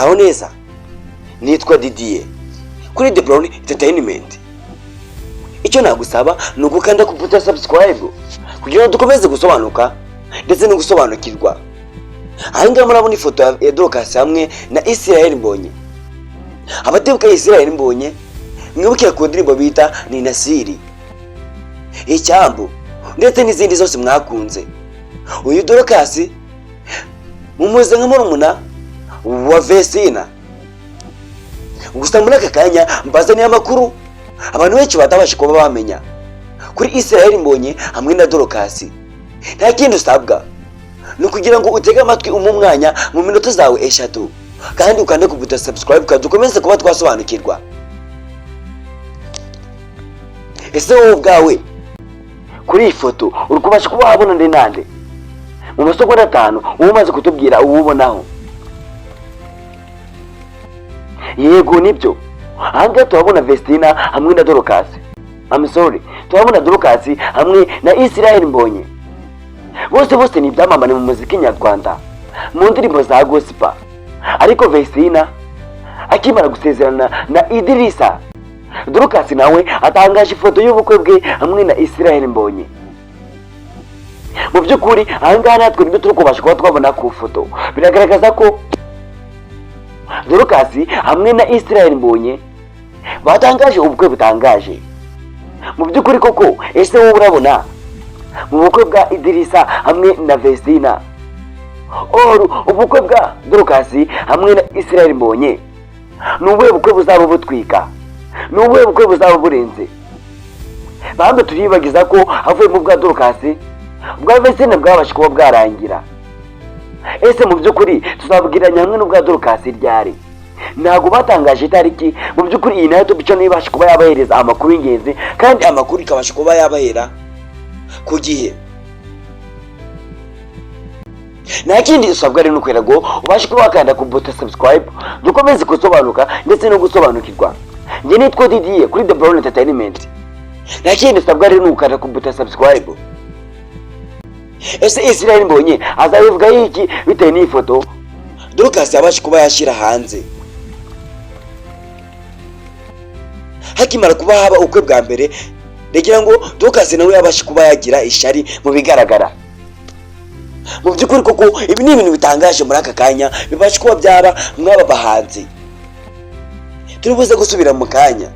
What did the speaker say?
muraho neza. Nitwa Didier kuri The Brown Entertainment. Icyo nagusaba ni ugukanda ku buto subscribe kugira ngo dukomeze gusobanuka ndetse no gusobanukirwa. Ahangaha murabona ifoto ya DROCAS hamwe na Islaer mbonye. Abatebuka Islaer mbonye mwibuke ku ndirimbo bita ni Nasiri, Icyambu ndetse n'izindi zose mwakunze. Uyu DROCAS mumuze nka murumuna wa Vesina. Gusa muri aka kanya mbazaniye amakuru abantu benshi batabasha kuba bamenya kuri Islaer mbonye hamwe na DROCAS. Nta kindi usabwa no kugira ngo utege amatwi umwanya mu minota zawe 3 kandi ukande ku buto subscribe kandi ukomeze kuba twasobanukirwa. Ese wowe ubwawe kuri iyi foto uri kubasha kuba wabona nde nande mu masegonda 5 umaze kutubwira uwubonaho? Yego nibyo, ahangaha turabona Vestina hamwe na DROCAS. Turabona DROCAS hamwe na Islaer mbonye. Bose ni ibyamamare mu muziki nyarwanda mu ndirimbo za gospel. Ariko Vestina akimara gusezerana na Idrissa, DROCAS nawe atangaje ifoto y'ubukwe bwe hamwe na Islaer mbonye. Mu by'ukuri ahangaha natwe nibyo turi kubasha kuba twabona ku foto, biragaragaza ko DROCAS hamwe na Islaer mbonye batangaje ubukwe butangaje. Mu by'ukuri koko ese wowe urabona mu bukwe bwa Idrissa hamwe na Vestina ubukwe bwa DROCAS hamwe na Islaer mbonye n'ubuhe bukwe buzaba butwika? N'ubuhe bukwe buzaba burenze? Bambe turibagiza ko havuye mu bwa DROCAS bwa Vestina bwabasha kuba bwarangira. Ese mu by'ukuri tuzabwiranya hamwe n'ubwa DROCAS ryari? Ntago batangaje itariki. Mu by'ukuri iyi nayo tubico nibasha kuba yabahereza amakuru y'ingenzi kandi amakuru ikabasha kuba yabahera ku gihe. Nta kindi usabwa rero nukwera go ubashe kuba wakanda ku buto subscribe dukomeze gusobanuka ndetse no gusobanukirwa. Nge nitwa Didier kuri The Brown Entertainment. Nta kindi usabwa rero nukanda ku buto subscribe. Ese Islaer mbonye azabivuga iki bitewe n'ifoto DROCAS yabasha kuba yashira hanze? Hakimara kuba haba ukwe bwa mbere, regira ngo DROCAS nawe yabasha kuba yagira ishari mu bigaragara. Mu by'ukuri koko ibi ni ibintu bitangaje muri aka kanya bibasha kuba byaba mwaba bahanzi. Turibuze gusubira mu kanya.